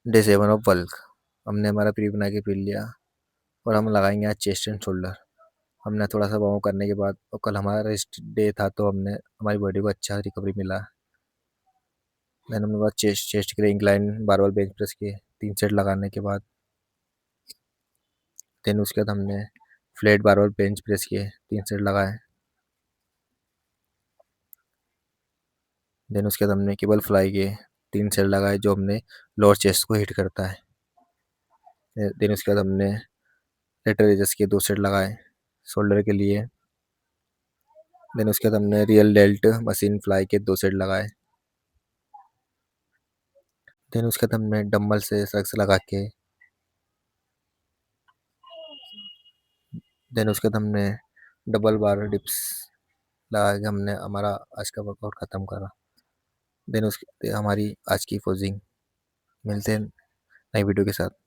Day 7 of bulk. हमने हमारा pre बना के पी लिया और हम लगाएंगे आज चेस्ट एंड शोल्डर। हमने थोड़ा सा वार्म करने के बाद, और कल हमारा रेस्ट डे था तो हमने हमारी बॉडी को अच्छा रिकवरी मिला। देन हमने बाद चेस्ट चेस्ट के लिए इंक्लाइन बारबल बेंच प्रेस किए 3 सेट लगाने के बाद। देन उसके बाद हमने फ्लैट बारबल बेंच प्रेस किए 3 सेट लगाए। देन उसके बाद हमने केबल फ्लाई किए 3 सेट लगाए, जो हमने लोअर चेस्ट को हिट करता है। देन उसके बाद हमने लेटर रेजेस के 2 सेट लगाए शोल्डर के लिए। देन उसके बाद हमने रियल डेल्ट मशीन फ्लाई के 2 सेट लगाए। देन उसके बाद हमने डंबल से सक्स लगा के, देन उसके बाद हमने डबल बार डिप्स लगा के हमने हमारा आज का वर्कआउट ख़त्म करा। देन उसके हमारी आज की पोजिंग। मिलते हैं नई वीडियो के साथ।